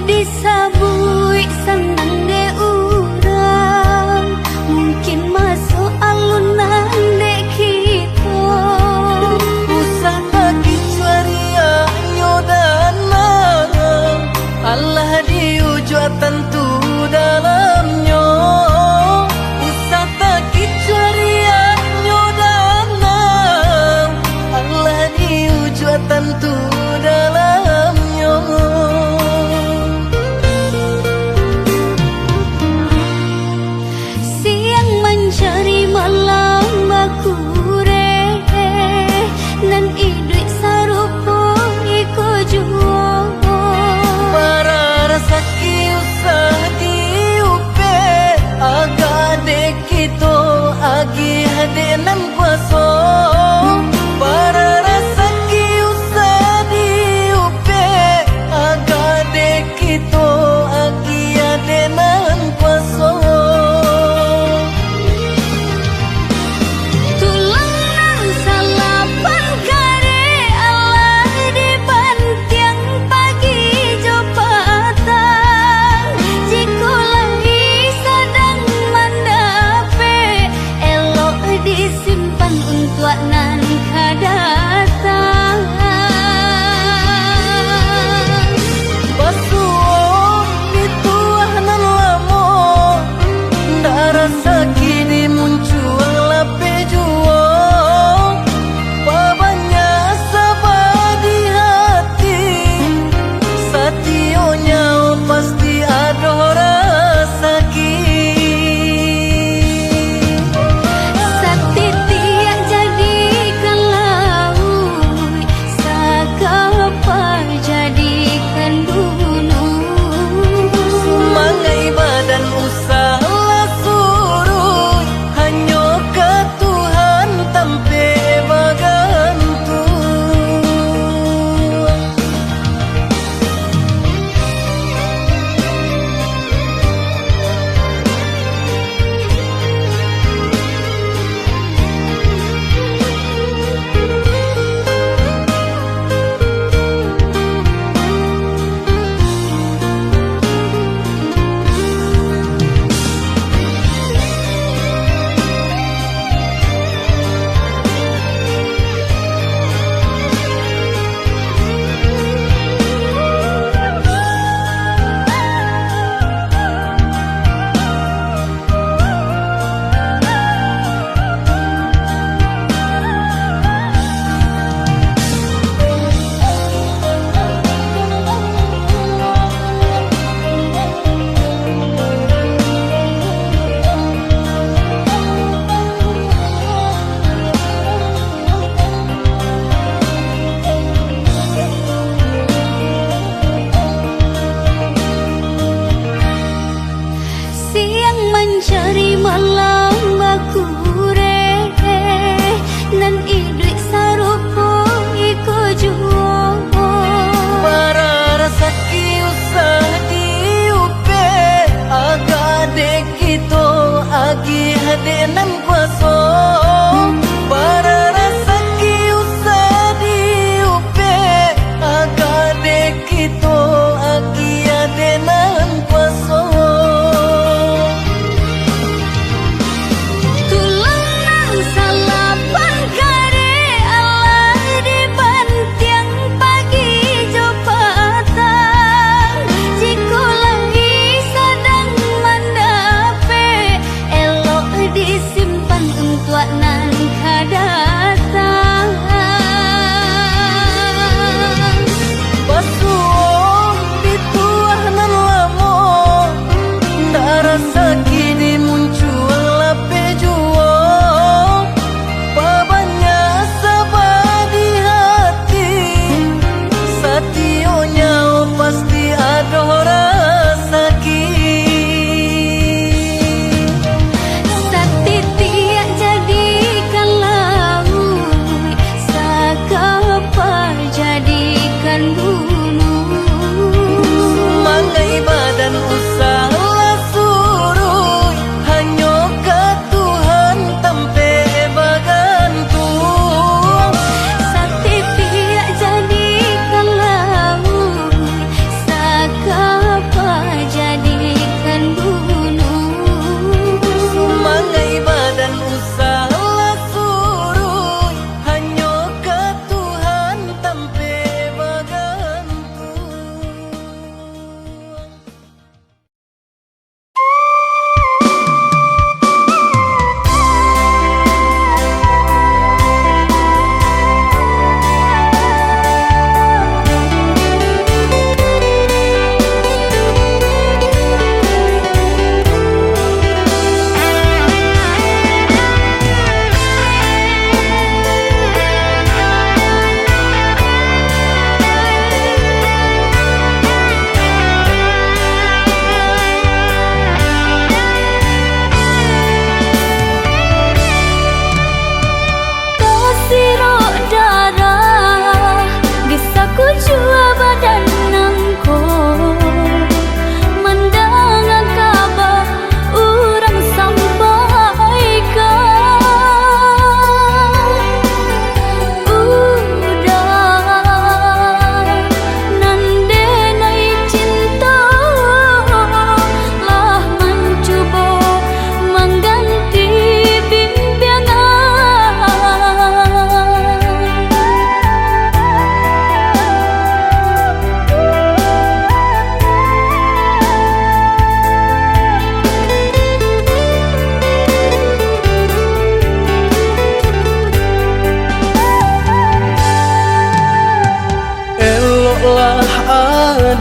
disabui senang de urang, mungkin masuk alunan de kita. Usaha kicuaria nyodana, Allah diujua tentu dalamnya. Usaha kicuaria nyodana, Allah diujua tentu dalamnya.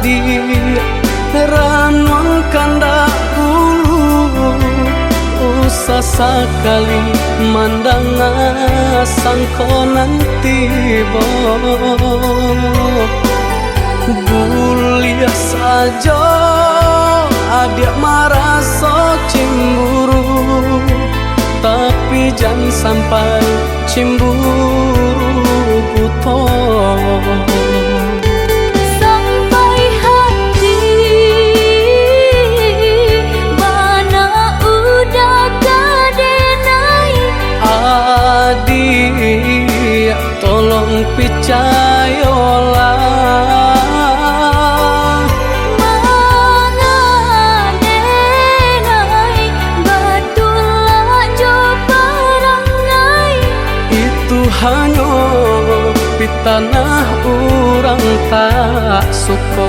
adi ranuang kanda ulu usah sekali mandang sangkonan tiba buliah saja adik merasa cemburu tapi jangan sampai cemburu buta sampai hati mana udah kadenai adik tolong percayalah hanya di tanah orang tak suka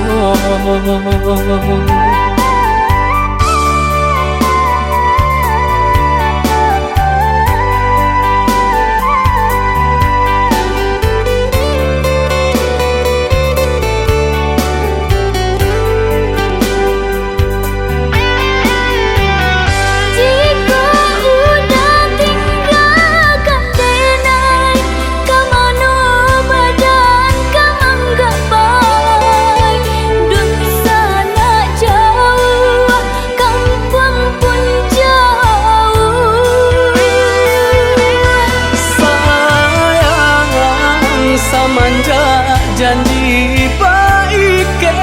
janji baik ke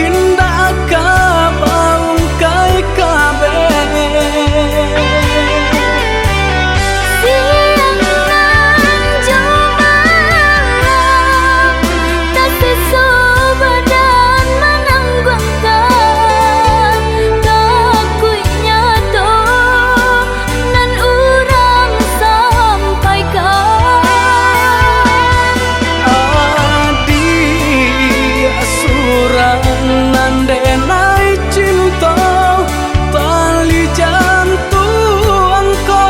indah kabaung kai kabe siang nan jumalam tak sesu badan menanggungkan takunya to nan urang sampaikan nandenai cinta tali jantungku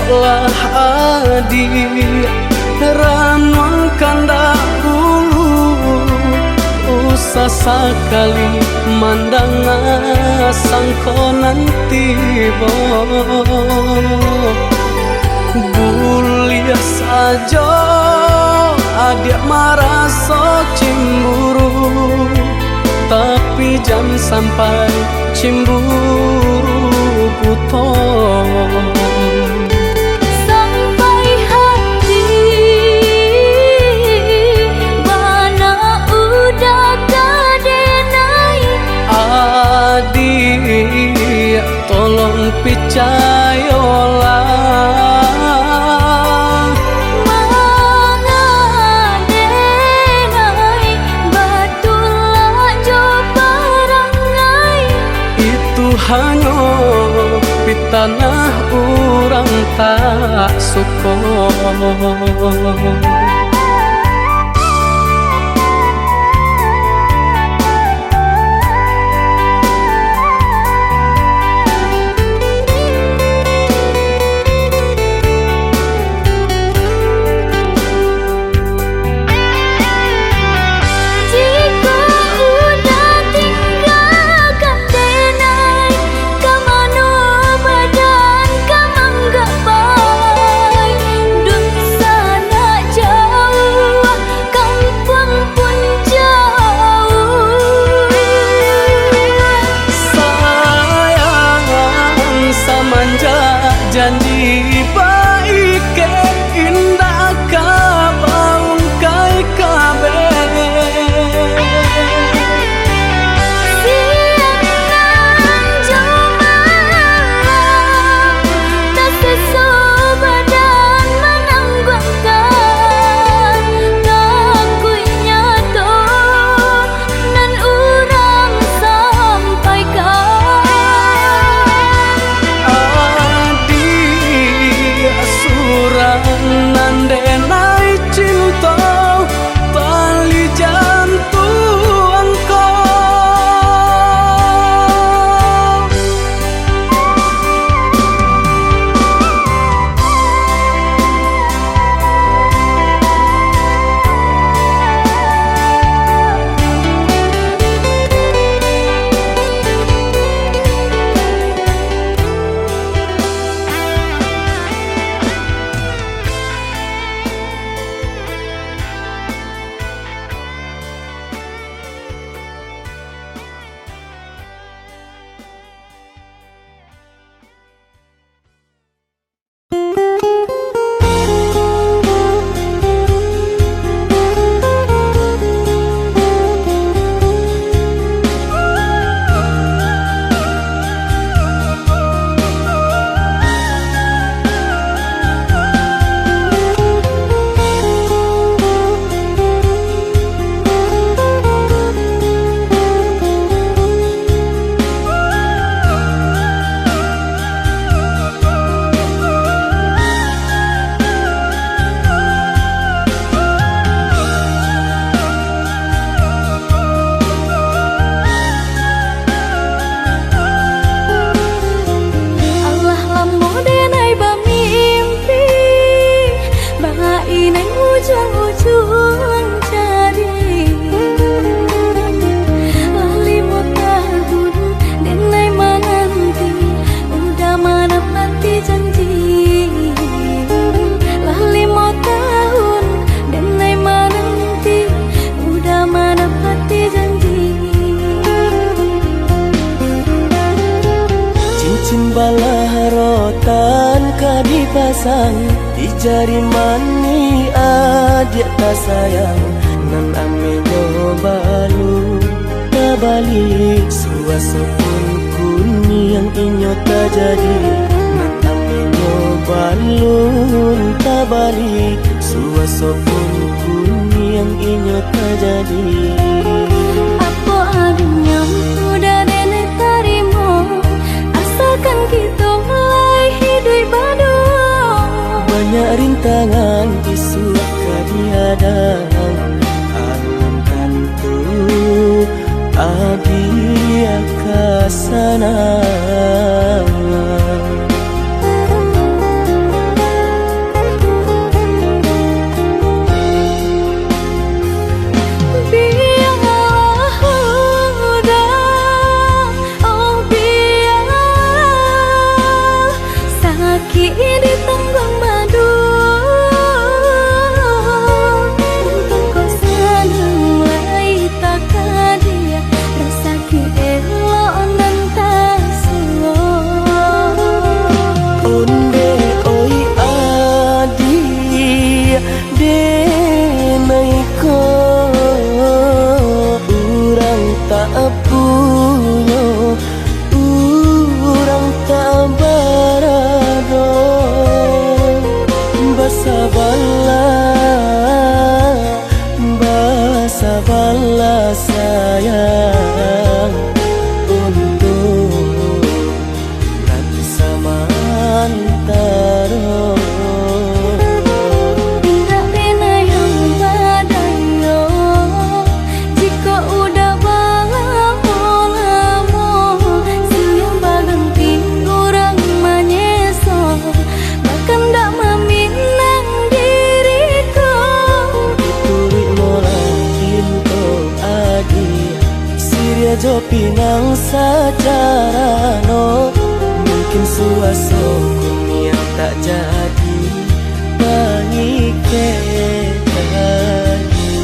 lah adik ranuang kanda ulu usah sekali mandang sangkonan tiba buliah saja adik merasa cemburu tapi jangan sampai cemburu buta adik tolong percayalah mangadenai batulah jo parangai itu hanya di tanah orang tak suka jauh Cincin balah rotan ka dipasang di jari mani adik tak sayang nan ame balu tabali suaso pun kuni yang inyo tak jadi nan ame balun tabali suaso pun kuni yang inyo tak jadi. Apa adanya udah nenek tarimo asalkan kita mulai hidup baru. Banyak rintangan isu kadiadang alam tentu adia kasana. Bala sayang untuk nanti samantara. Tidak pernah yang badayo jika udah lamo siang baganti orang menyeso bahkan tak meminang diriku. Turik mola pinto adi Siria jo pinang secara no mungkin suaso kuni yang tak jadi mengikat lagi.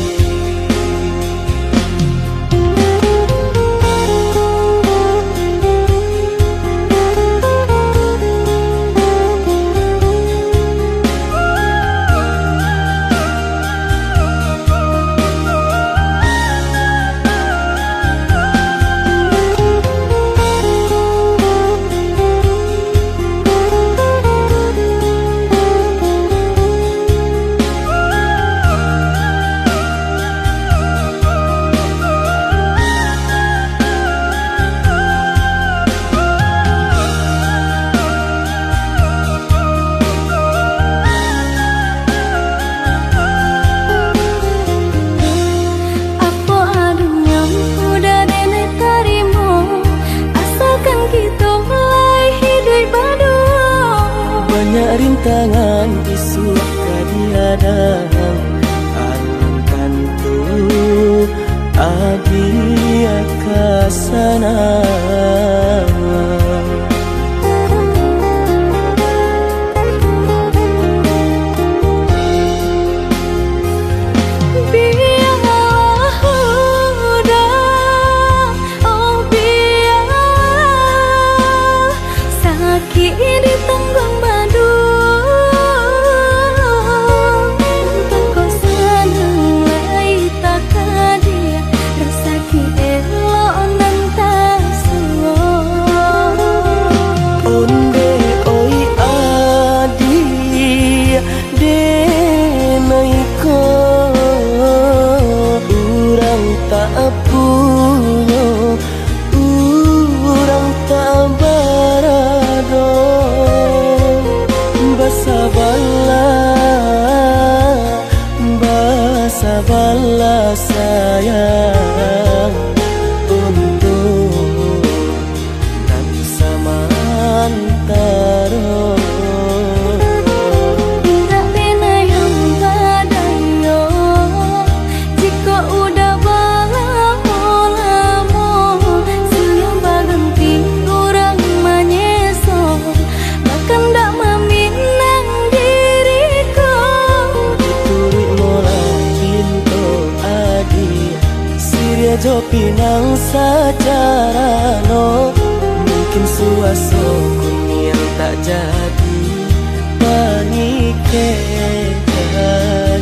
Banyak rintangan isu kadiadang alam tentu adia kasana. Bala sayang untuk nanti samantara. Tidak pernah yang badayo jika udah lamo siang baganti orang menyeso bahkan tak meminang diriku. Turik mola pinto adi Siria jo pinang secara no mungkin suaso tak jadi mengikir lagi.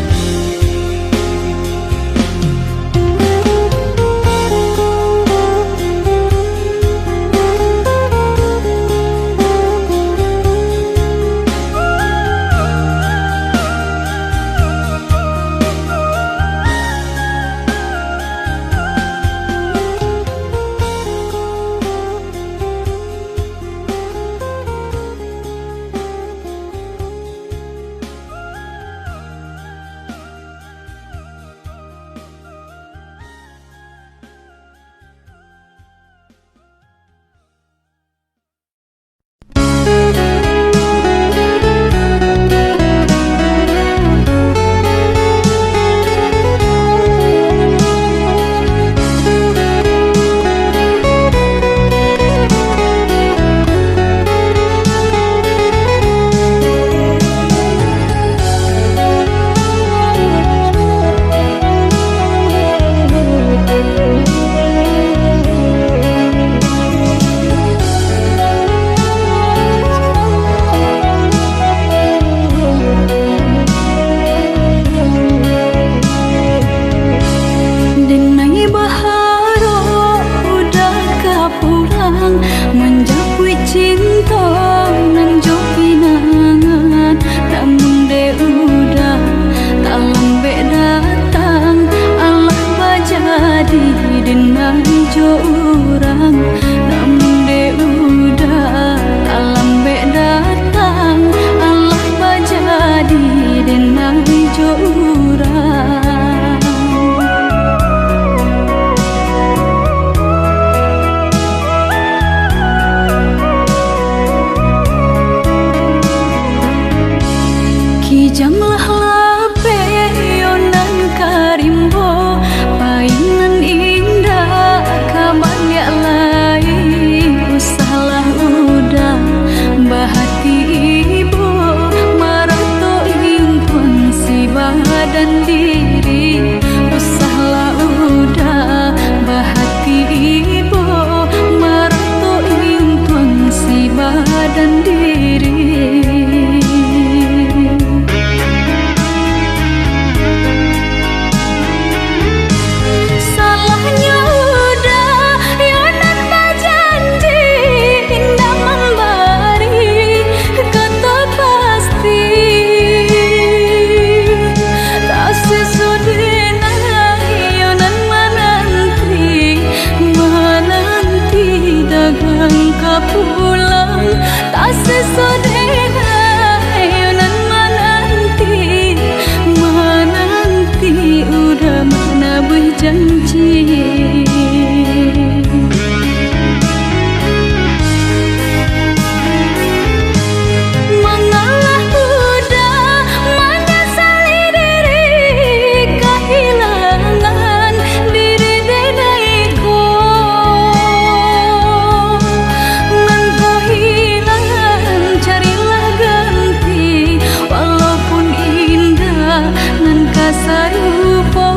Sarupo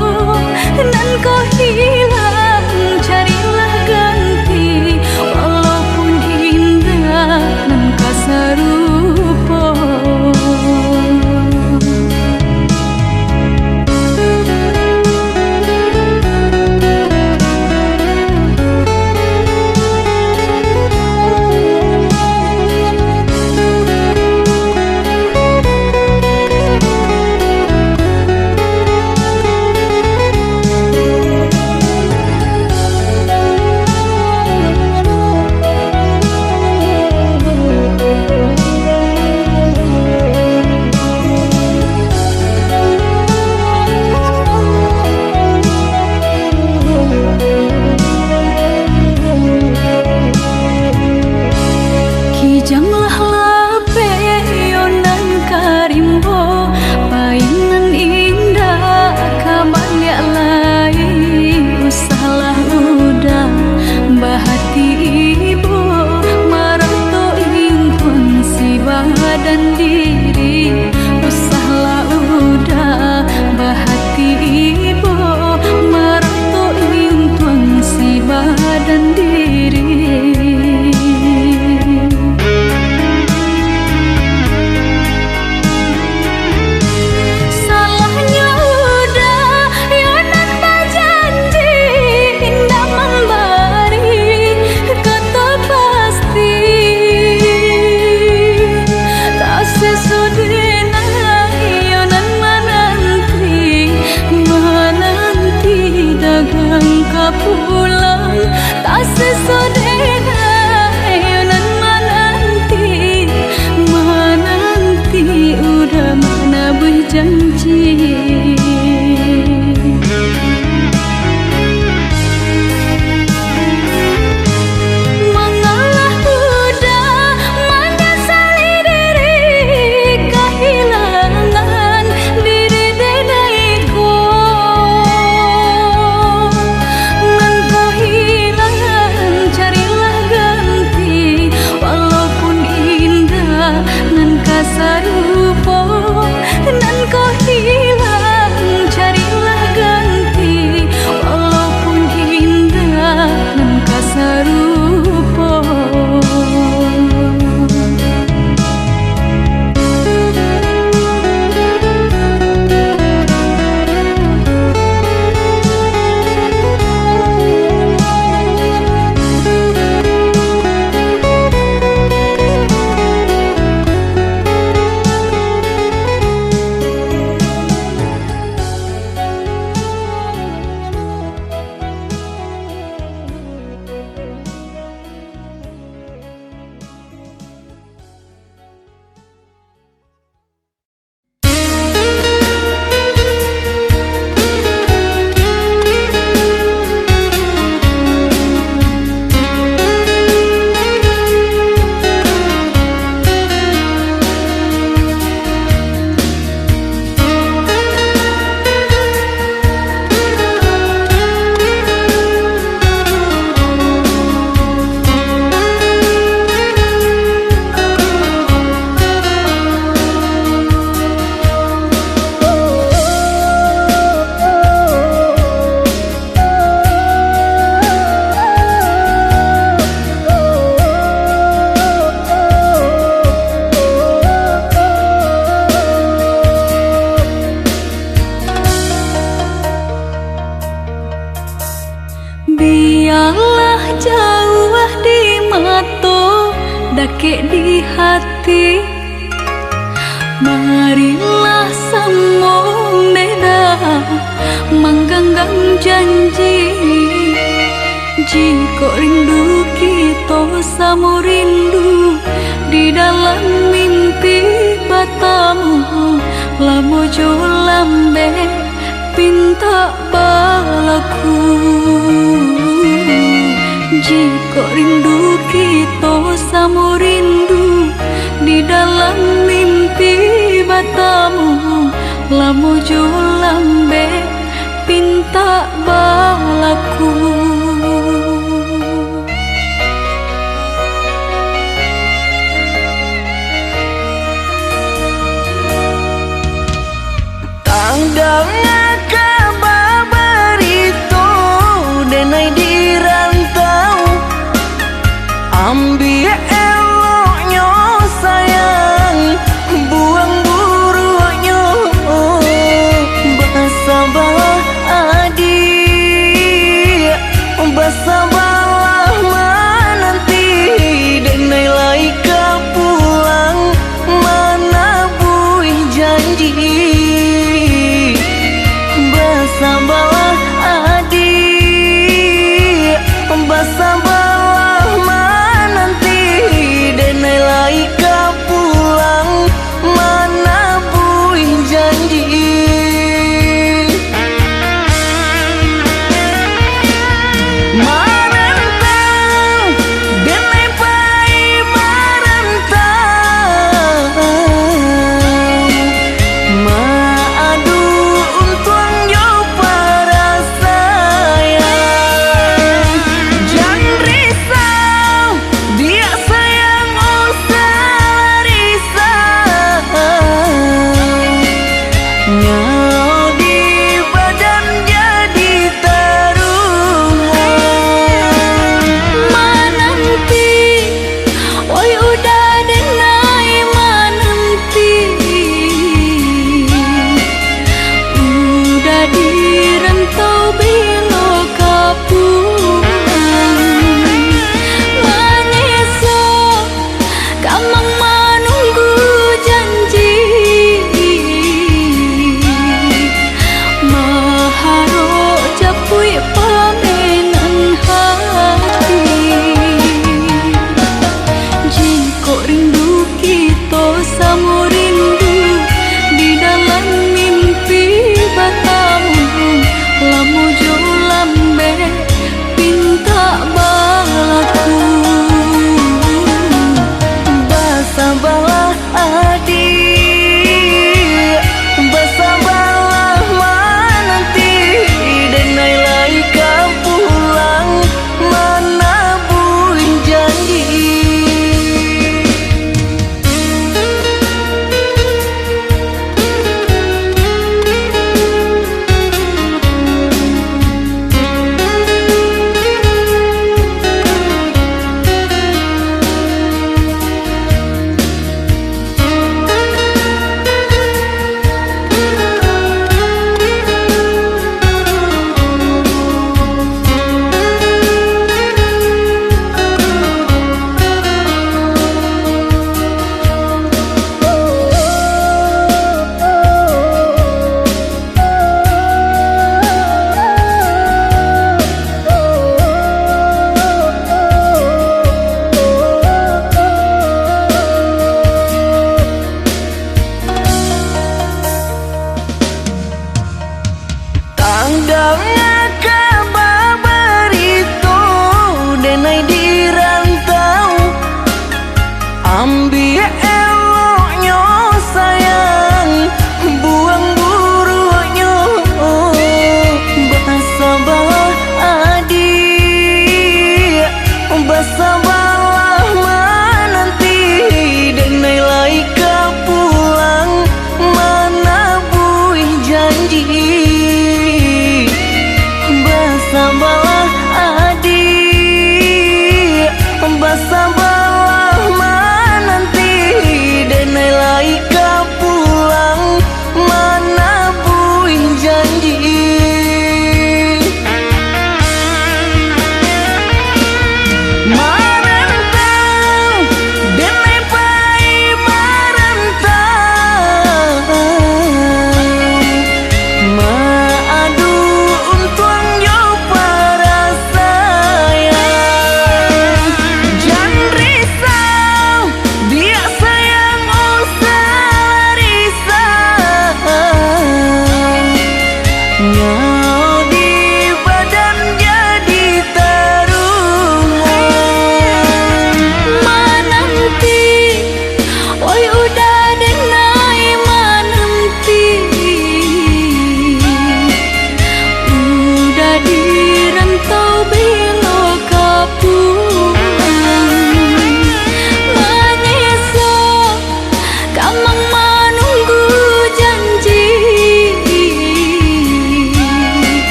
nan ko hilang janji. Mengalah udah menyesali diri, kehilangan diri denaiku. Ngan kau hilang, carilah ganti, walaupun indah nan kasarupo. Nan kau hilang, carilah ganti, walaupun indah nan kasarupo. Biarlah jauh di mata, dakek di hati. Marilah sambung beda, menggenggam janji. Jika rindu kita sama rindu, di dalam mimpi batamu, lamo jo lambe pinta balaku. Jika rindu kita sama rindu, di dalam mimpi batamu, lamo jo lambe pinta balaku. Tangdang kabar itu denai di rantau, ambil eloknya sayang, buang buruknya. Bersabarlah adik, bersabarlah menanti, denai laika pulang mana buih janji. Bersabarlah adik, bersabarlah menanti, denai laika pulang mana buih janji. Marantau, denai pai marantau, maadu untuang yo para sayang. Jangan risau, dia sayang usah risau. Nyau di badan jadi taruhan. Mananti, oi udah denai mananti, udah dirantau bilo kapulang. Menyesal, kamang menunggu janji. Maharo capui pamenan hati. Jika rindu kita sama rindu, di dalam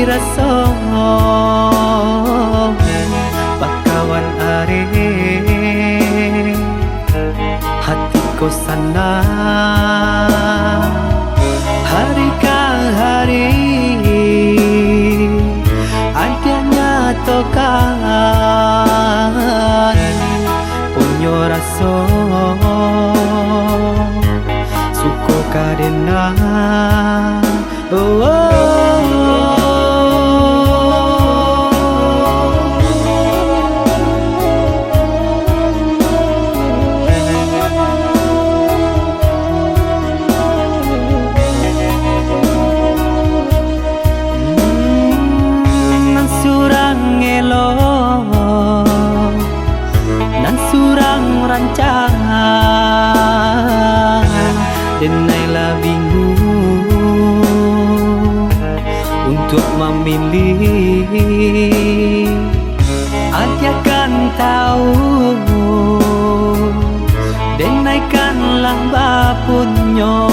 rasa bakawan are hatiku sana hari ke hari adanya tokan punya rasa suko kadena oh, oh. Nan surang rancangan denailah bingung untuk memilih. Dia kan tahu denaikanlah bapunyo,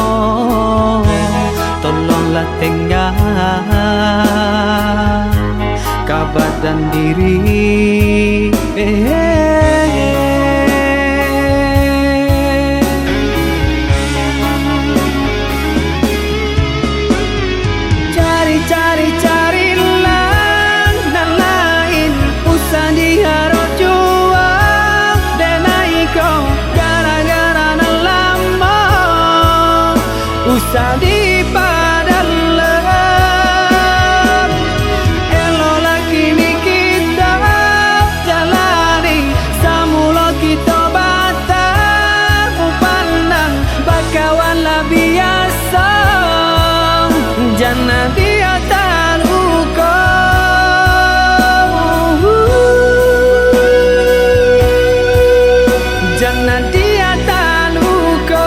tolonglah tengah kabar dan diri carilah dan lain usah diharap juang denai kau gara-gara nan lama usah dipadan elola kini kita jalani samula kita batal pandang bakawan lah biasa jangan dia taluko jangan dia taluko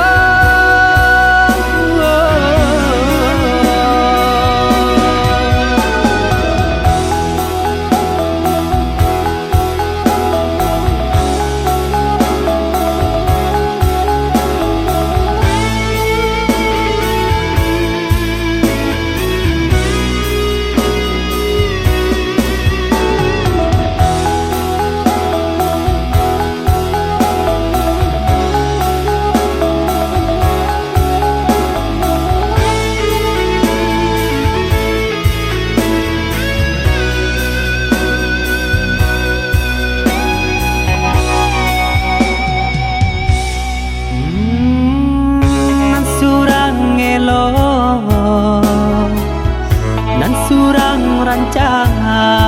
nan surang rancangan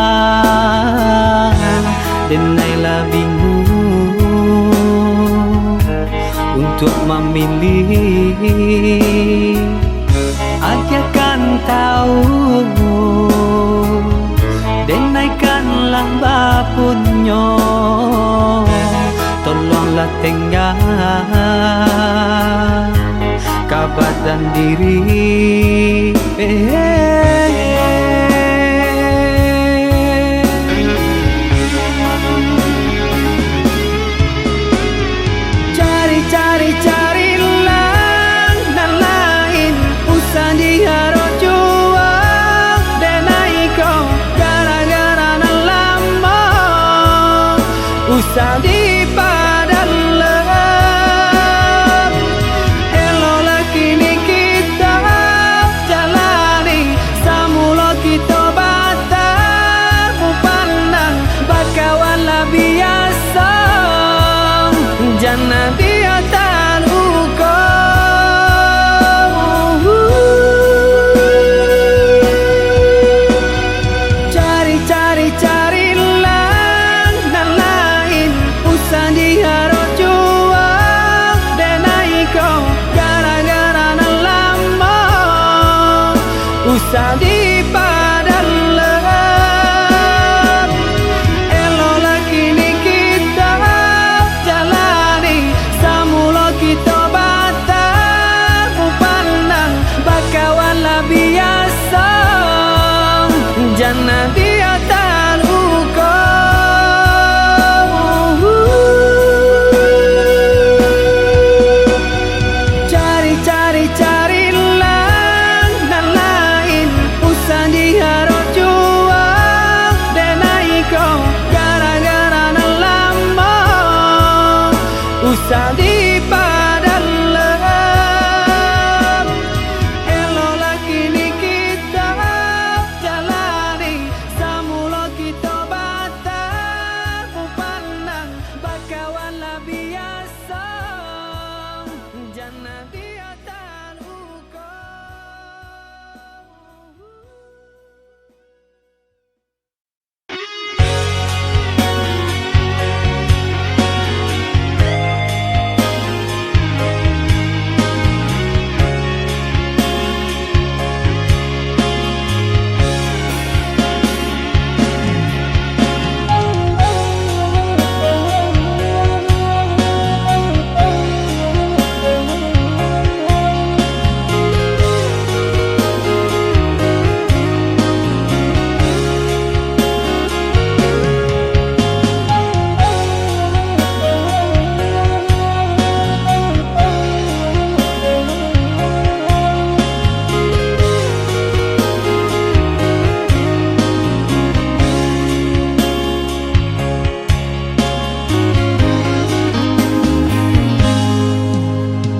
denailah bingung untuk memilih. Dia kan tahu denaikanlah bapunyo, tolonglah tengah kabar dan diri carilah dan lain usah diharap juang denai kau gara-gara nan lama usah dipadan elola kini kita jalani samula kita batal pandang bakawan lah biasa jangan dia taluko carilah dan lain usah diharap juang denai kau gara-gara nan lama usah dipadan elola kini kita jalani samula kita batal pandang bakawan lah biasa jangan dia taluko carilah dan lain usah diharap juang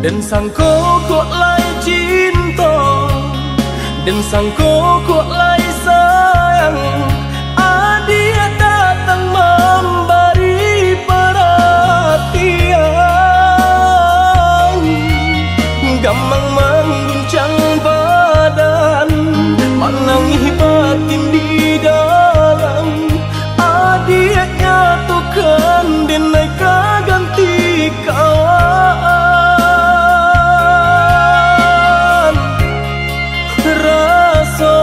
Dan sangko kok lai cinta, dan sangko kok lai sayang. Dia datang memberi perhatian, gampang mengguncang badan, menangis batin di dalam. Dia nyatukan denai ganti kawan. Rasa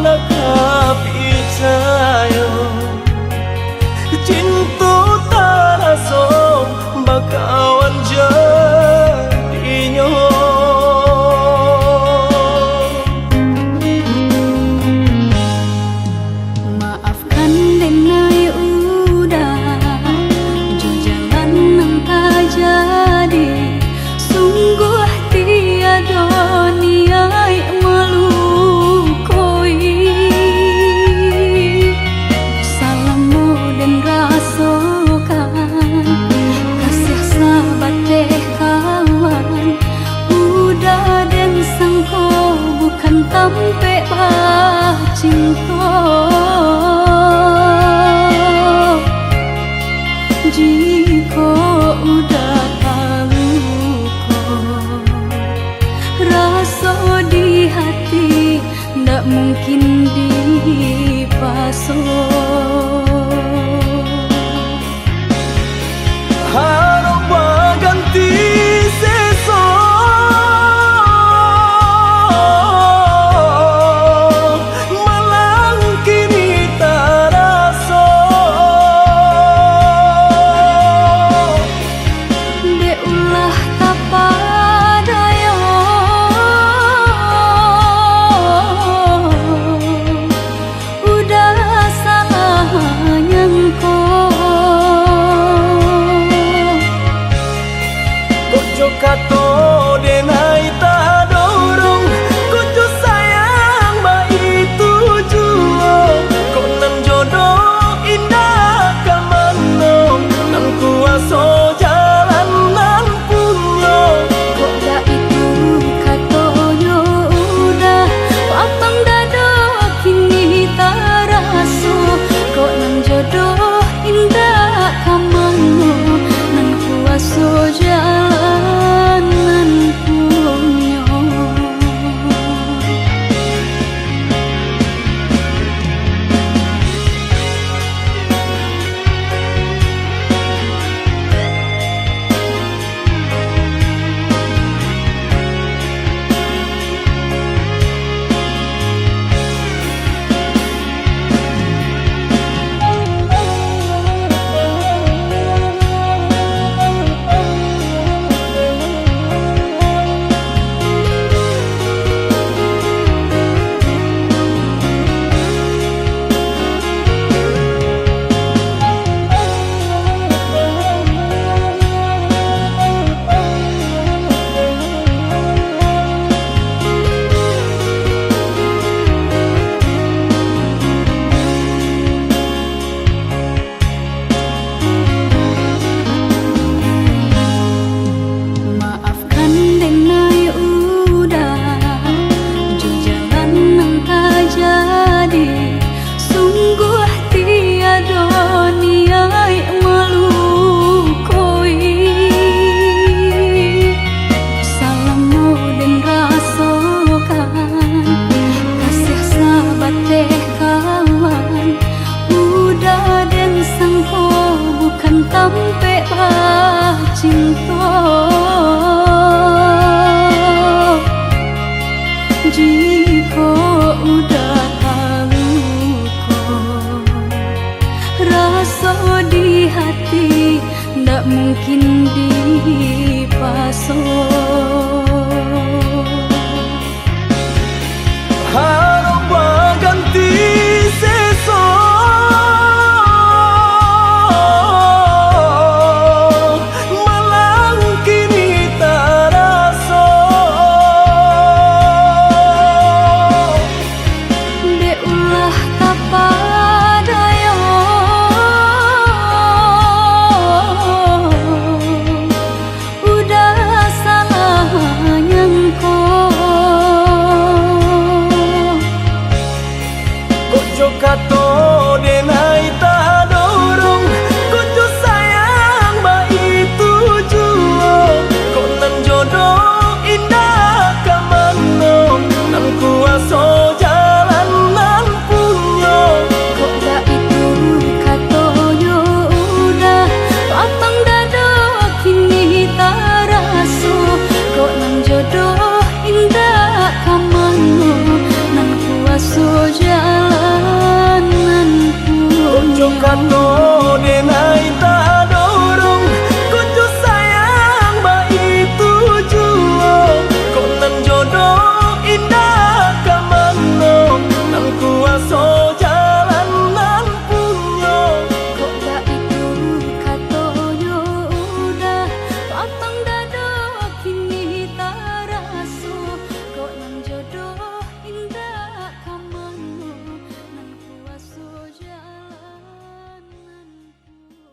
nak percaya cinta tak rasa bakawan jadinya. Maafkan denai udah jo jalan nang tak jadi. Sungguh tiada niat melukoi. Salahmu dan rasakan kasih sahabat deh kawan. Udah dan sangko bukan tampe bah cinta. Jika udah tahu kok rasa di hati ndak mungkin dipasok. Harap ganti sesok, malang kini tak rasa. Dek ulah tapadaya, udah salah nyangko. Kojo kato denai tak dorong, kojo sayang ba itu jua. Kok nan jodoh indah kamano, nan kuaso jalan nan punya. Kok dah itu katonyo udah papang dado kini tak raso. Kok nan jodoh indah kamano, nan kuaso jalan nan punya. Maafkan denai udah jo jalan nang tak jadi. Sungguh tiada niat melukoi. Salahmu dan rasakan kasih sahabat deh kawan. Udah dan sangko bukan tampe bah cinta. Jika udah tahu kok rasa di hati ndak mungkin dipasok. Harap ganti sesok, malang kini tak rasa. Dek ulah tapadaya, Kojo kato denai tak dorong, kojo sayang ba itu juo. Kok nan jodoh indah kamano, nan kuaso jalan nan punyo. Kok dak itu katonyo udah lapang dado kini tak raso. Kok nan jodoh indah kamano, nan kuaso jalan nan Kojo punyo. kato denai tak dorong, kojo sayang ba itu juo. Kok nan jodoh indah kamano, nan kuaso jalan nan punyo. Kok dak itu katonyo udah lapang dado kini tak raso. Kok nan jodoh indah kamano, nan kuaso jalan nan punyo.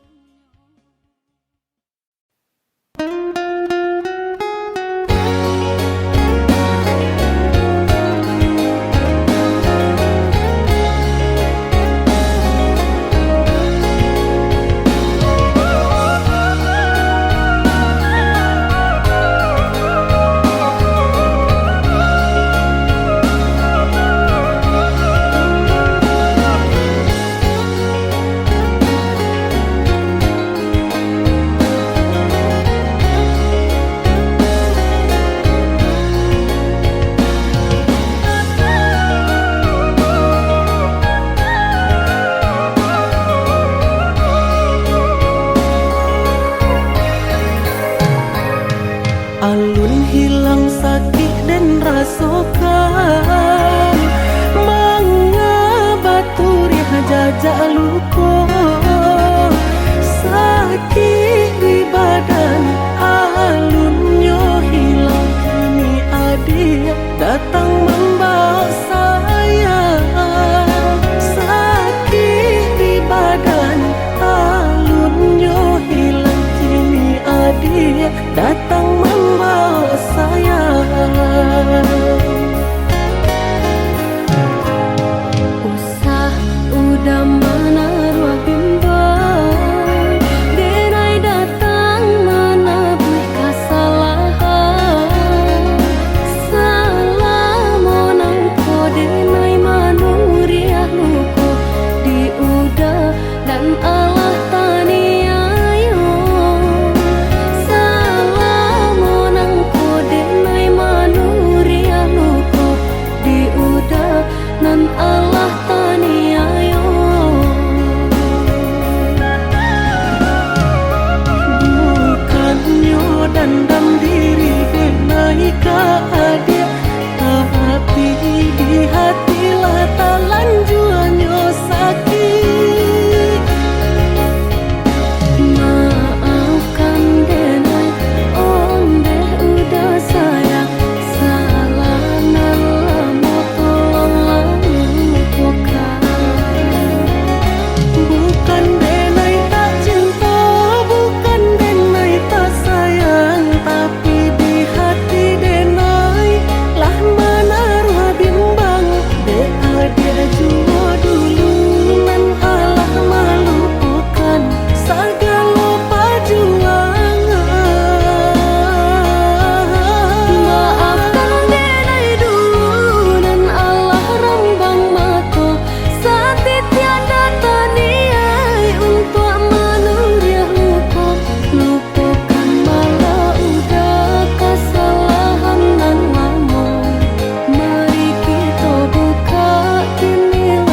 Alun hilang sakit dan rasokan, mengabaturi jajak luko. Sakit di badan alunnya hilang, kini adik datang membawa saya. Sakit di badan alunnya hilang, kini adik datang membawa saya. Usah udah menaruh bimbang, denai datang menabui kesalahan. Salah monang ko denai manuriah luko diudah dan Allah taniayo. Salah monang ko denai manuriah luko diudah dan Allah taniayo. Bukannya dandam diri denai ka adik, tapi di hatilah talan juanyo sakit. Maafkan denai onde udah sayang, salah nalah mau tolonglah lupakan. Bukan denai tak cinta, bukan denai tak sayang, tapi di hati denai lah menaruh bimbang. Dia jua dulu nan Allah melupakan segala perjuangan. Maafkan denai dulu dan Allah rembang mata, sati tiada taniai untuk menuriah luka. Lupakan malah udah kesalahan nan lama, mari kita buka kini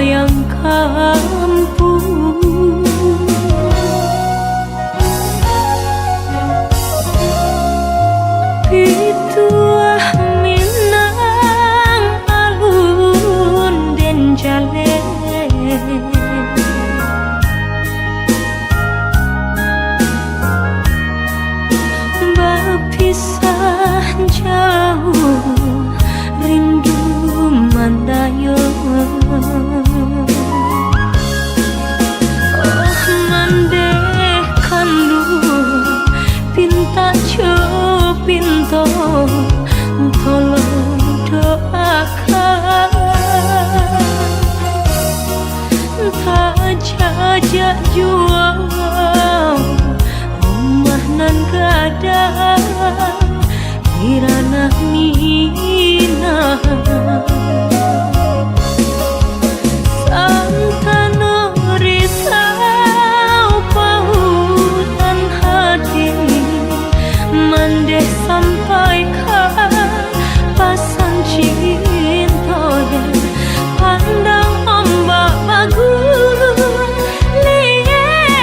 yang kampung. Pituah Minang alun den jale, berpisah jauh rindu mandayo. Oh mandeh kandu pinta pinto tolong doakan tak jajak jual rumah nan gadang kirana minah santano risau pautan hati mandeh sampaikan pasan cinta dan pandang ombak bagus liye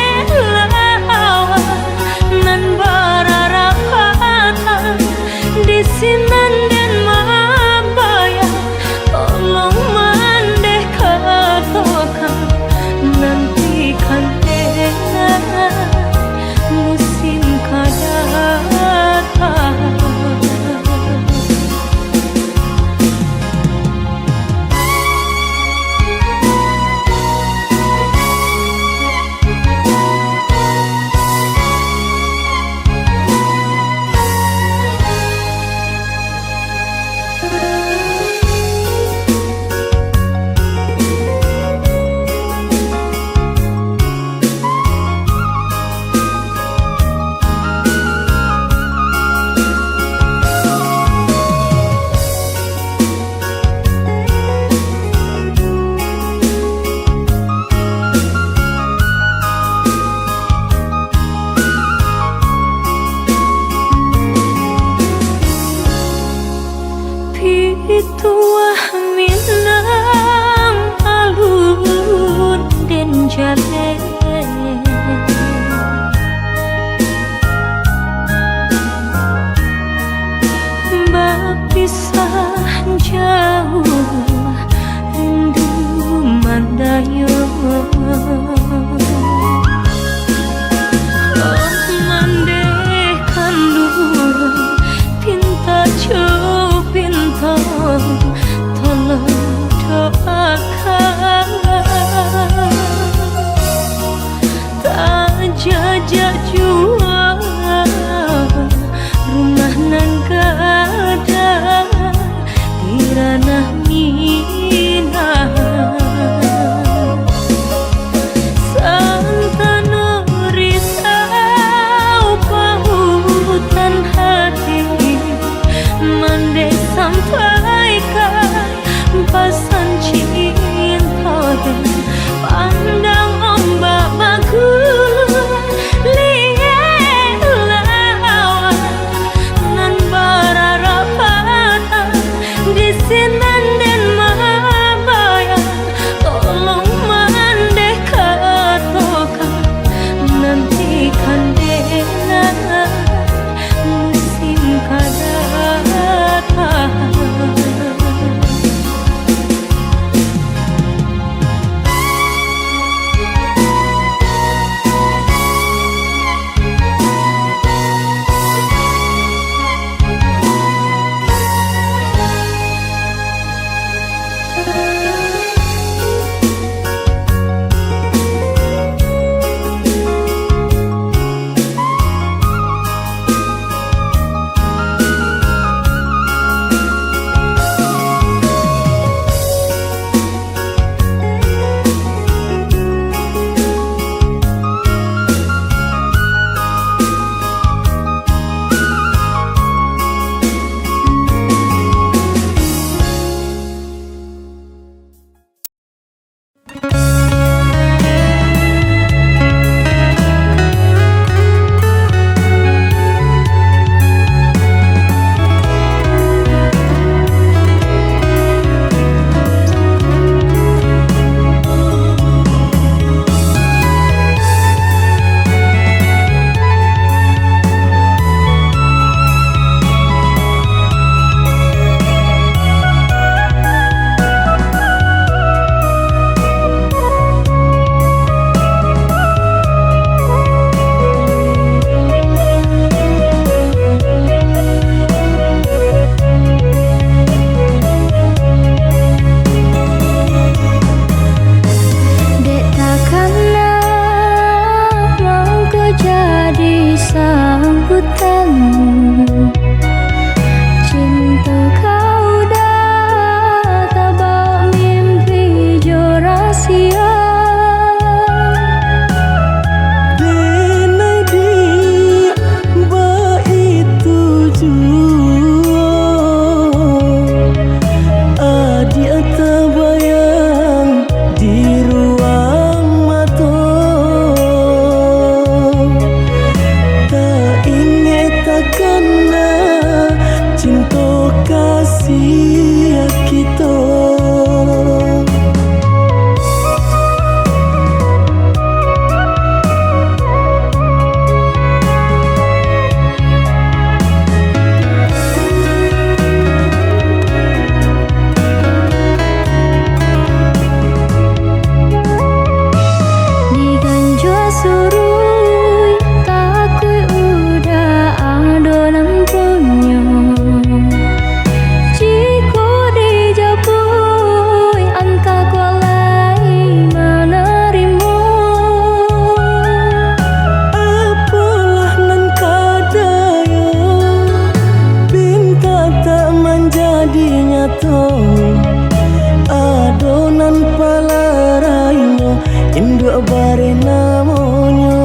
induk bare namonyo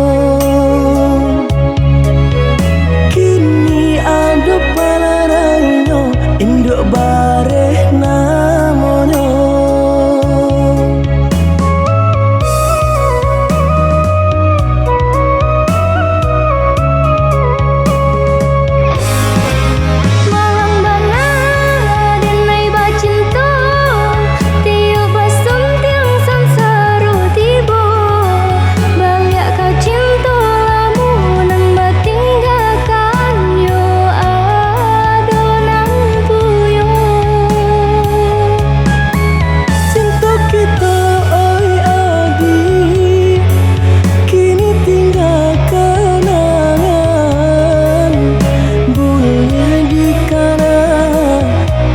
kini ada palarainyo induk bare namonyo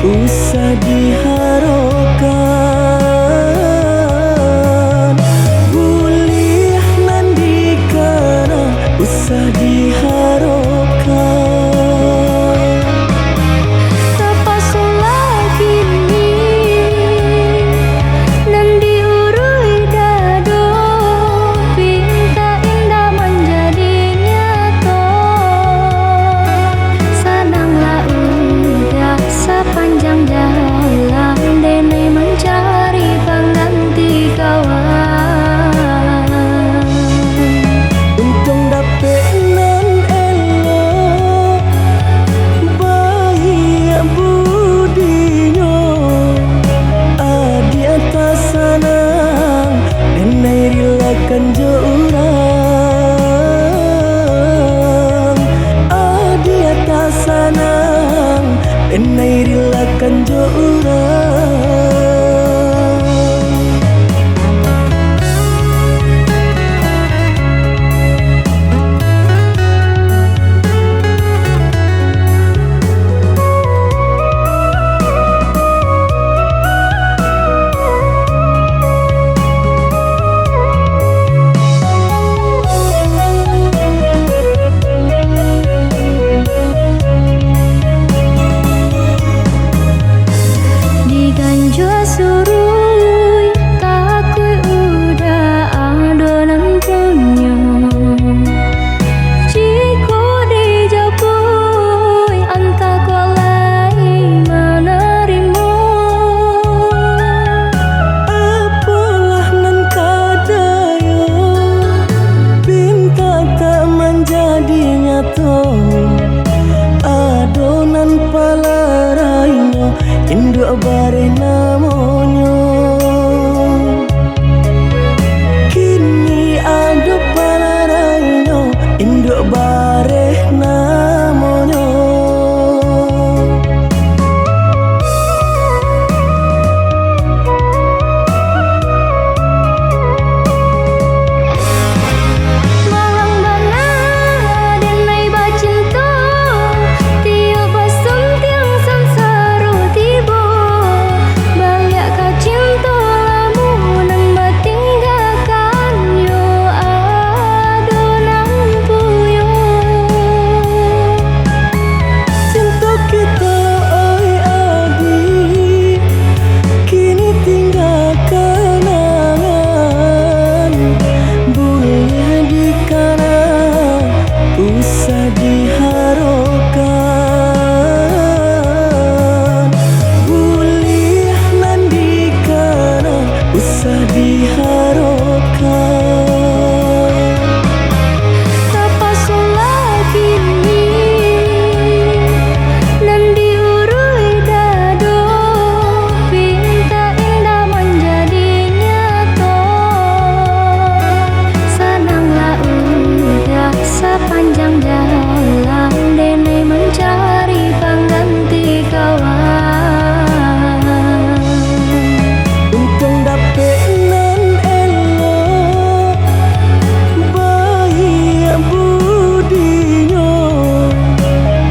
usah diharapkan boleh nandikana usah diharapkan Tapasulah kini Nandi urui dado Pinta indah menjadi nyata Senanglah udah sepanjang jalan Dene mencari pengganti kawan untung dapet nan elok baik budinyo adi atas sanang enai rilakan jorang adi atas sanang enai rilakan jorang Diganjua surui takui udah adonan punya Jika dijapui anta kolai menerima apalah nan kadaya pinta tak menjadi nyata adonan palarainyo induk bare namonyo kini ada palarainyo induk bare namonyo Malang bana denai bacinta Tiap basum tiang samsaru tiba Balik ka cinta lamu nang tinggalkan yo adonan puyo cinta kita oi adi kini tinggal kenangan boleh dikana usah diharapkan boleh nandikana usah diharapkan Tapasulah kini Nandi urui dado Pinta indah menjadi nyata Senanglah udah sepanjang jalan Dene mencari pengganti kawan untung dapet nan elok baik budinyo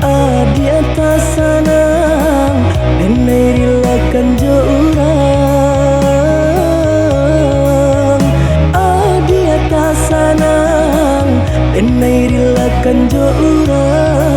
adi atas sanang enai rilakan jorang adi atas sanang enai rilakan jorang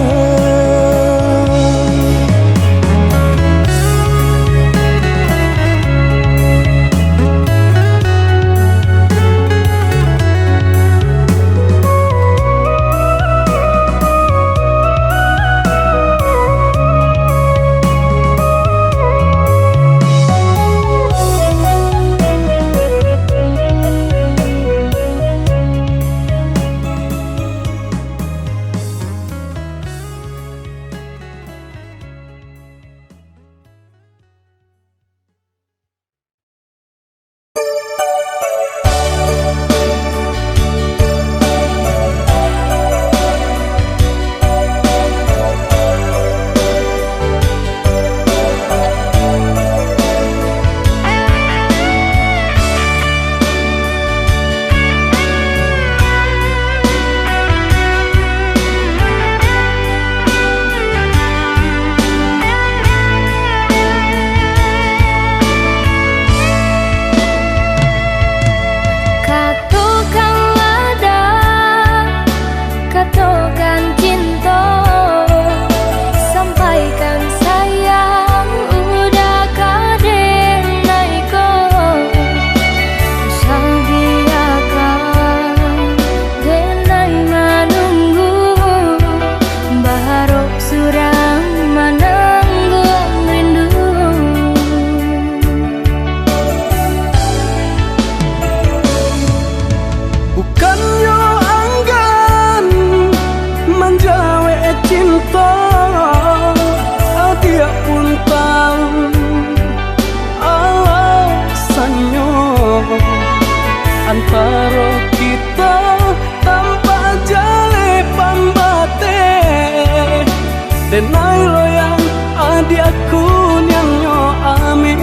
Katakan ada, katakan cinta, sampaikan sayang udah kadenai ko. Sabiakan denai menunggu, baharok surang menanggung rindu. Bukan yo anggan menjawe cinta, dia pun tahu alasannya. Antara kita tanpa jale pambate, denai loyang adiaku nyanyo amin.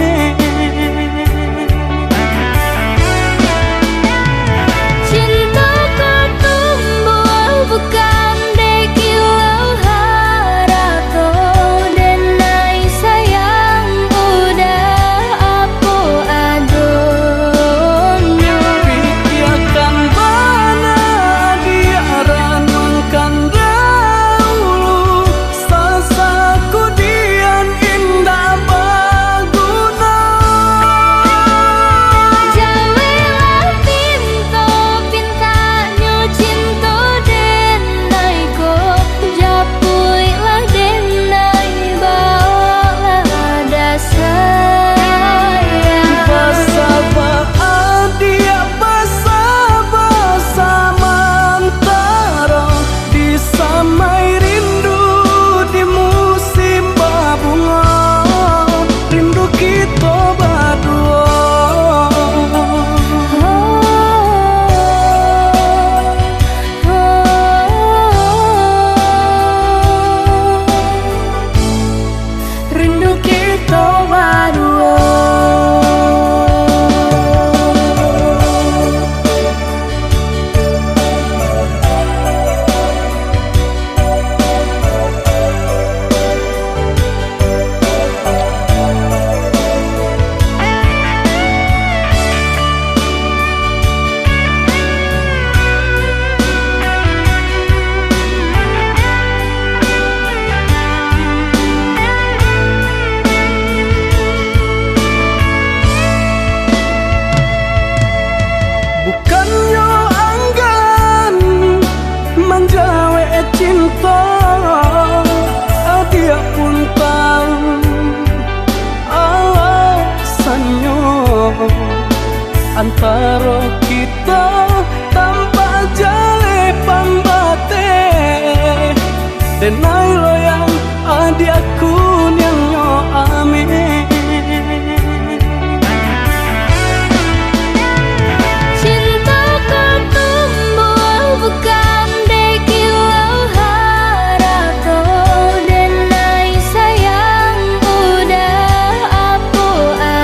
Cinta kau tumbuh bukan dekilau harato, denai sayang udah apa adonyo. Pikiakan bana diaran mangkan dahulu, sasaku dian indah baguna. Jawelah pinto, pintanyo cinta denai ko. Japuilah denai bawalah dasayang. Basah dia basah mantara, disamai rindu di musim babunga, rindu kita berdua. Rindu kita berdua. Bukan yo anggan menjawe cinta, dia pun tahu alasannya. Antara kita tanpa jale pambate, denai loyang adiaku nyanyo amin. Cinta kau tumbuh bukan dekilau harato, denai sayang udah apa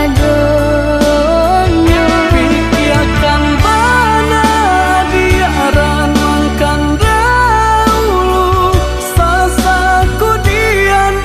adonyo. Pikiakan bana diaran mangkan dahulu, sasaku dian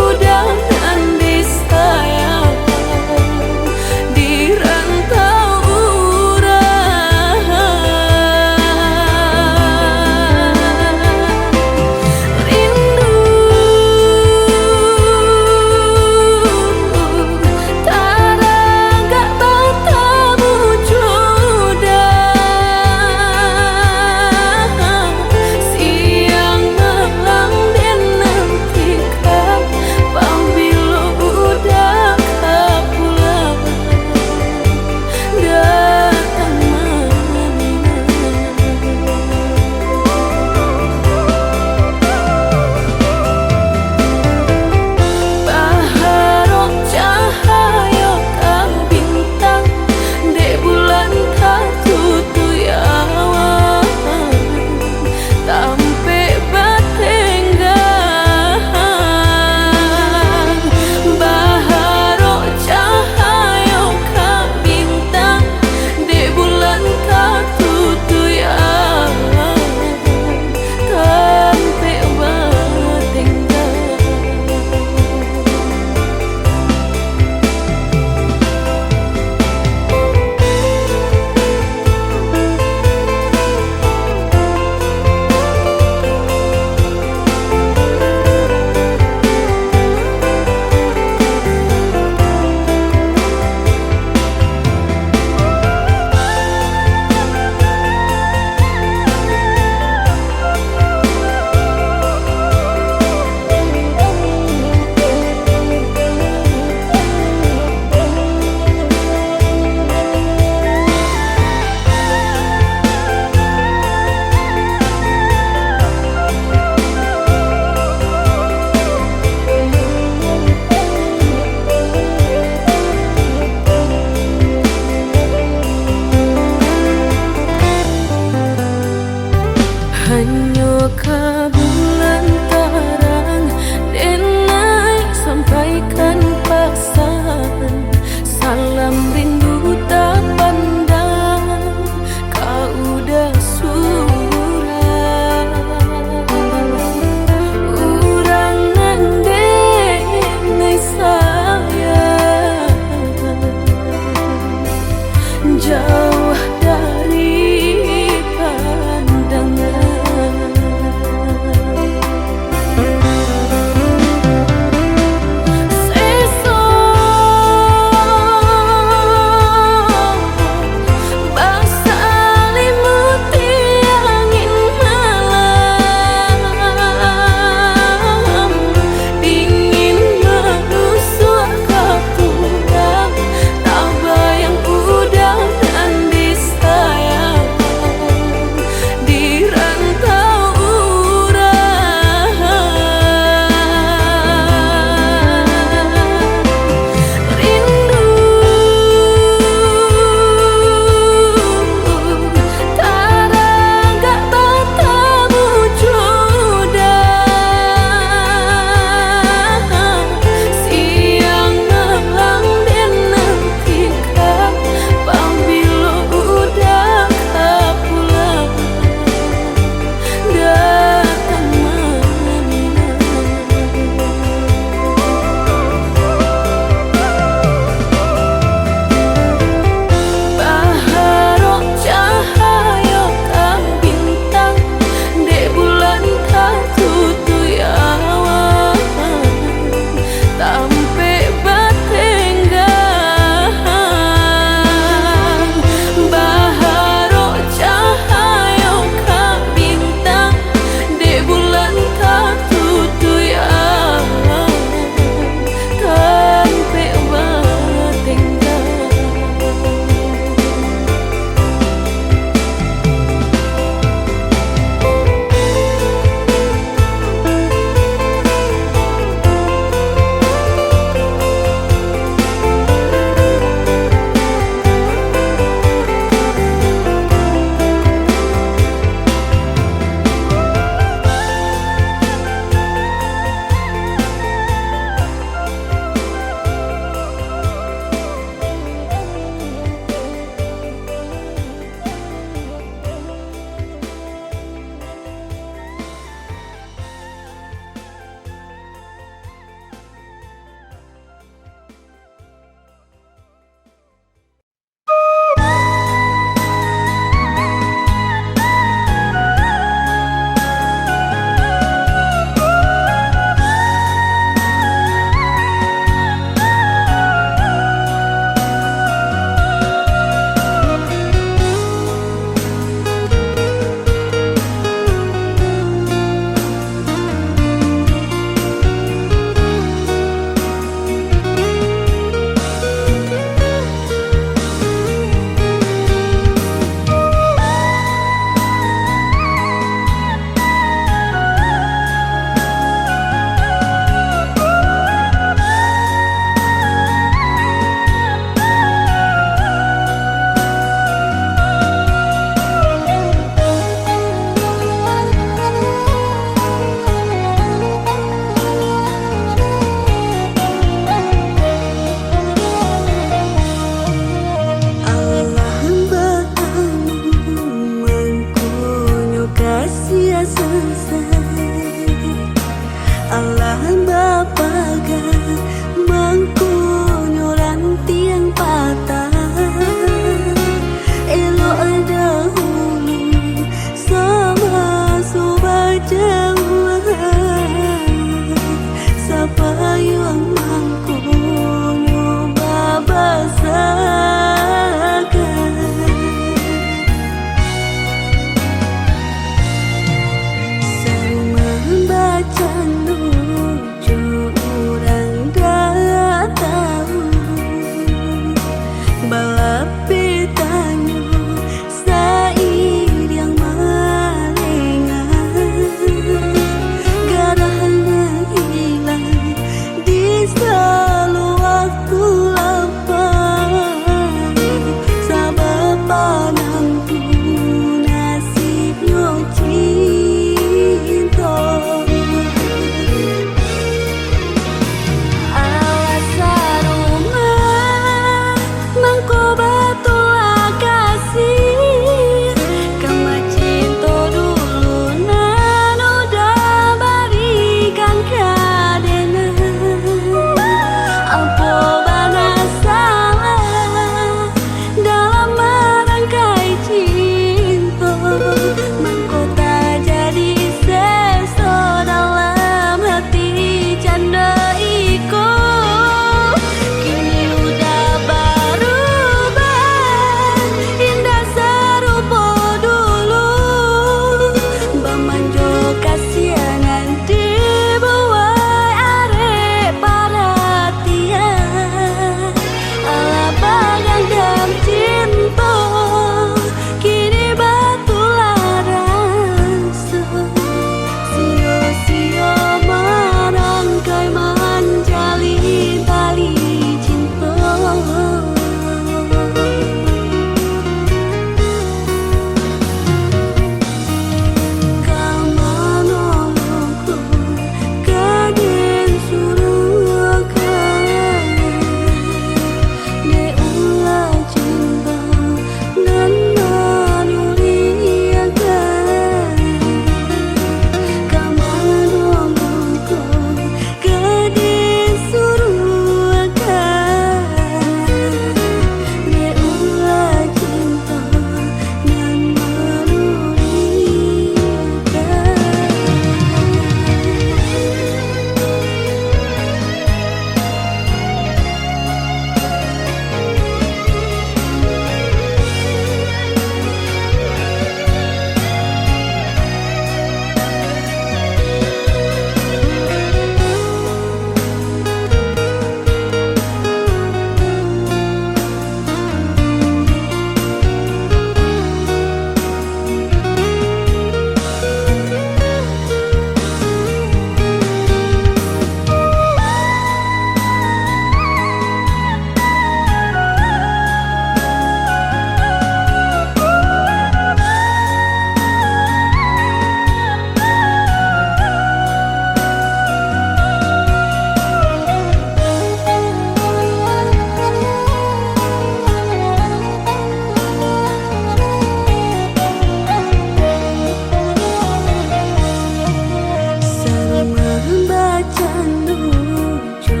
macan lucu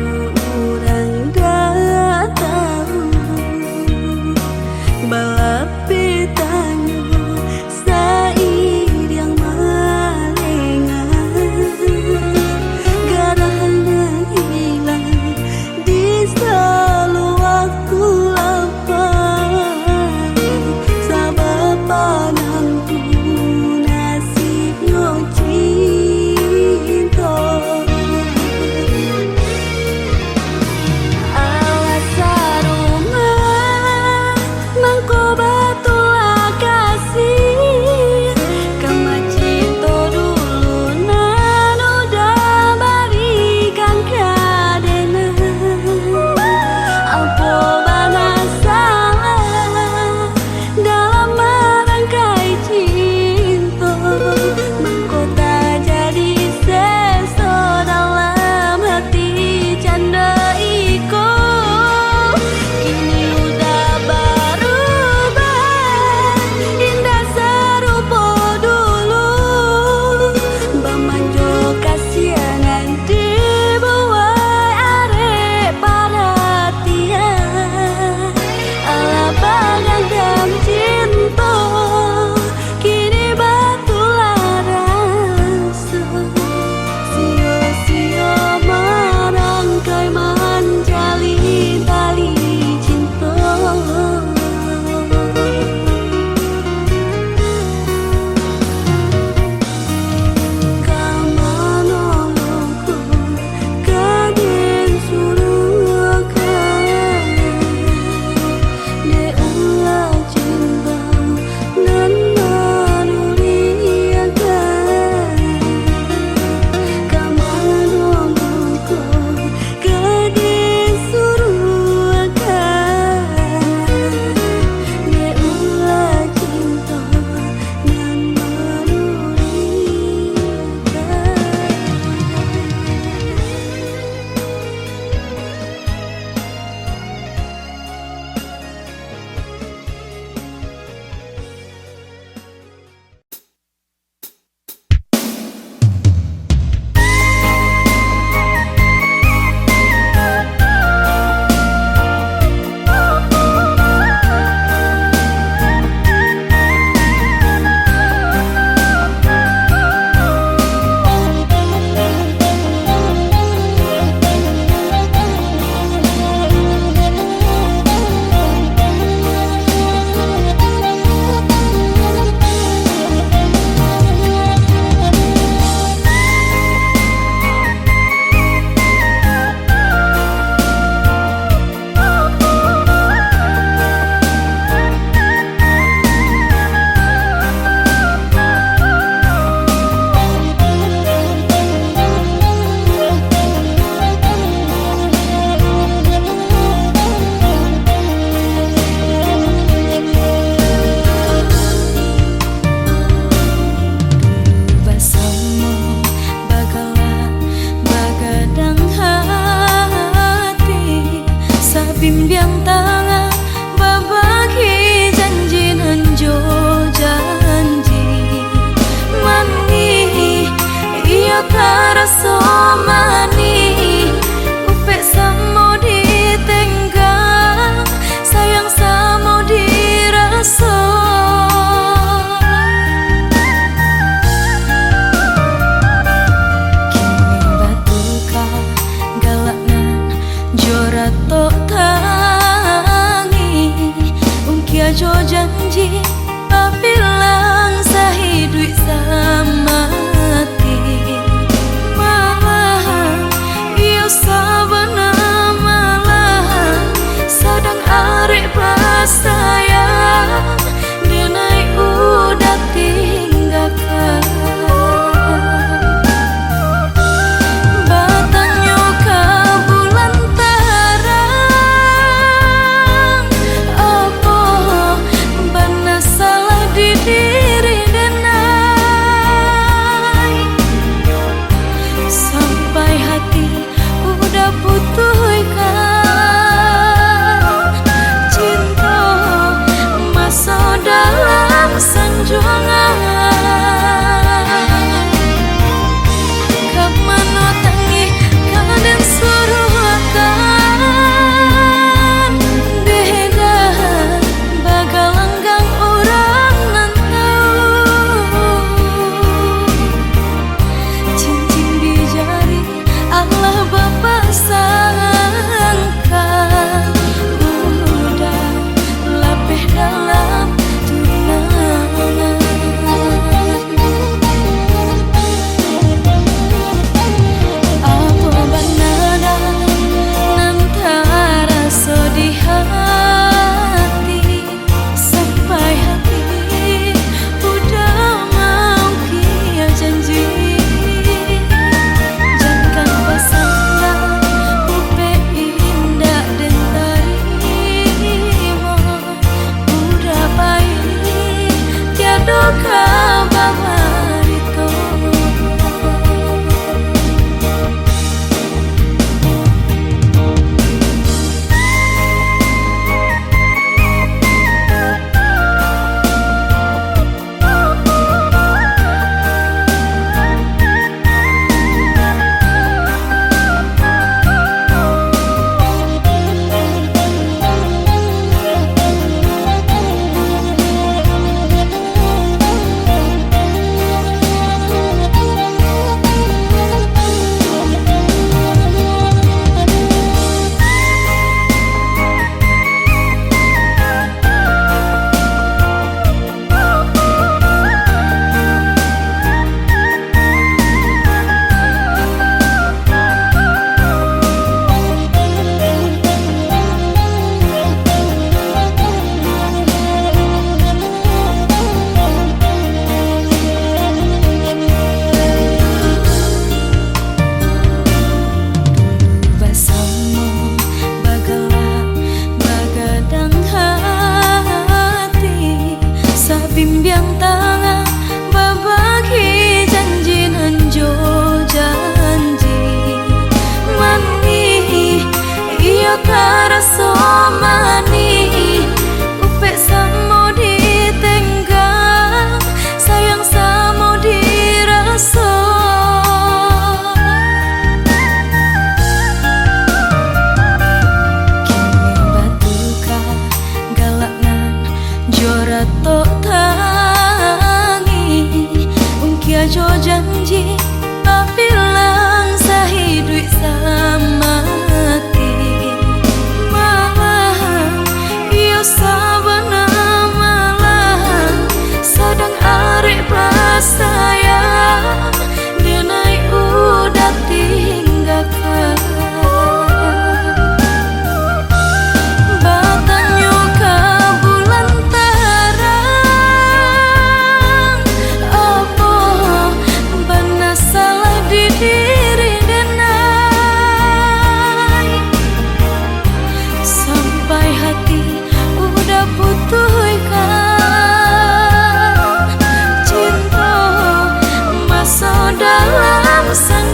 urang dah tahu balapi tanyu sair yang malengan garahna hilang di seluakku lapang sabab panangku nasibnya cinta awas sarungan mangko batulah kasih kama cinta dulu nan udah barikan kadena apa bana salah dalam merangkai cinta mangko tak jadi seso dalam hati canda iko kini udah berubah indah serupa dulu bamanjo kasianan dibuai arek perhatian ala bagandang cinta kini batulah rasa sia-sia merangkai menjalin tali cinta kamanolongku kaden suruhkan de ulah cinta nan menuriakan kamanolongku kaden suruhkan de ulah cinta nan bersama bakalan bagadang hati sabimbiang tangan babagi janji nanjo janji mani iya terasa mani upek sama ditenggang sayang sama dirasa kini batuka galaknan jora tok tangi ungki ajo janji apilang sahiduit samati malahan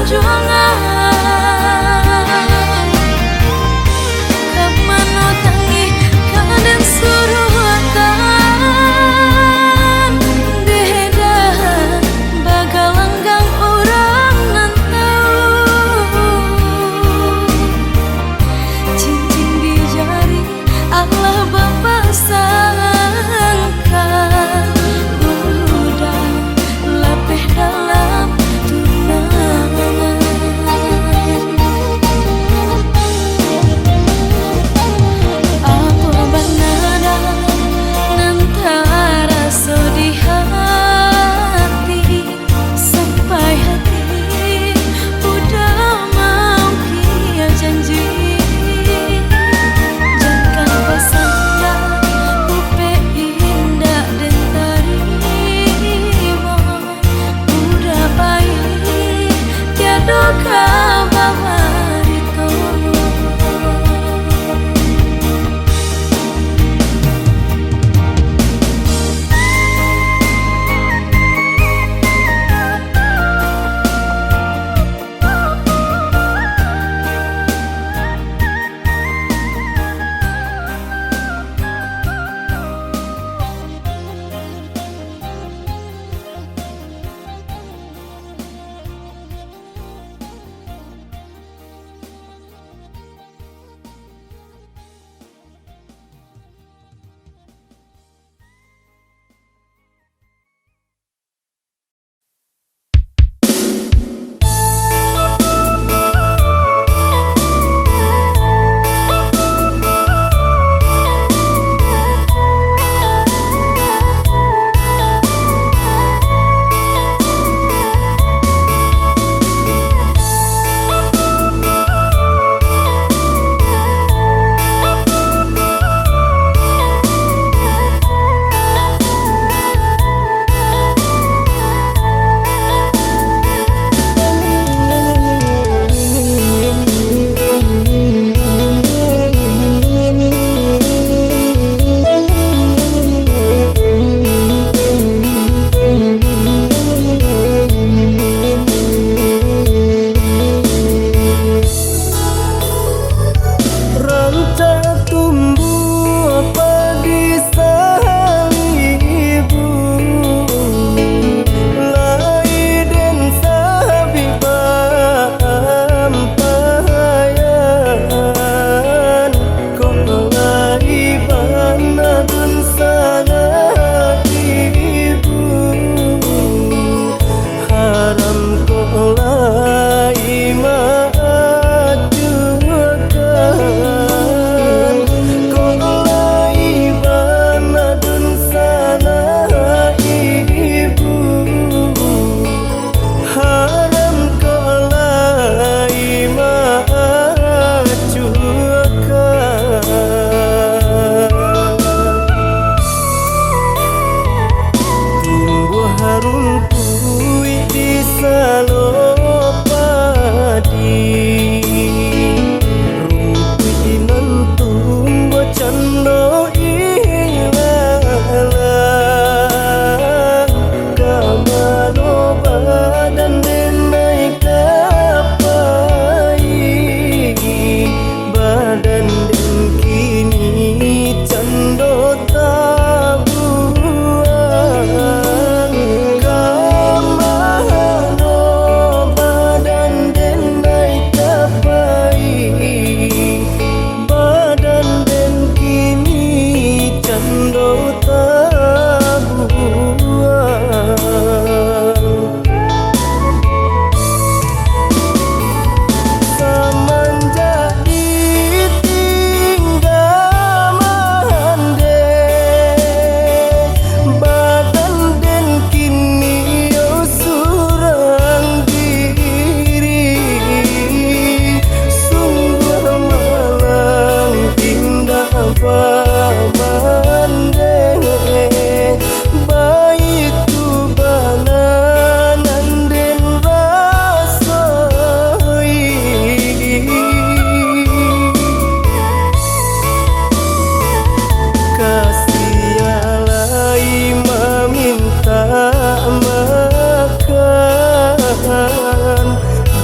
perjuangan. Kamano tangi kadang suruhkan dedan bagalanggang orang nantau. Cincin di jari Allah Bapa sangkan udah lepeh dalam tunangan.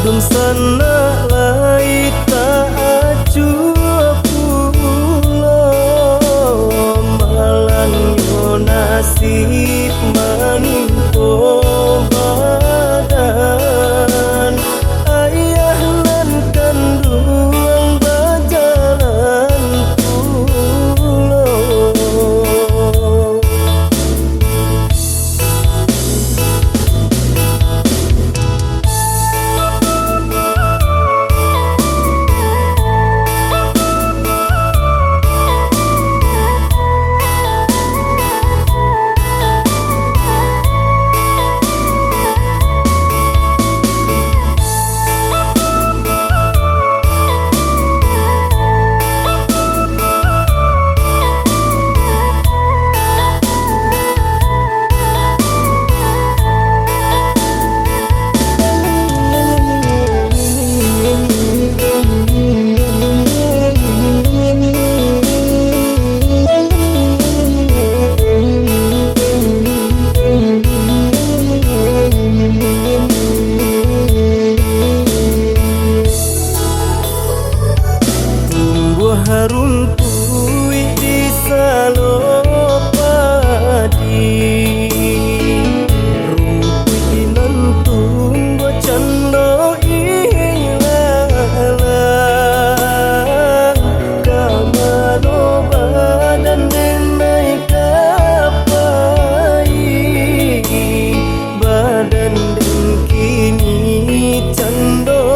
Dum sana lai tak acu pulo malang yo nasib manimpo badan ayah lan kandung bajalan pulo. Harum tui di salopadi rumpi nantung go cando ilalang kamano badan denai kapai badan den kini cando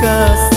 kasih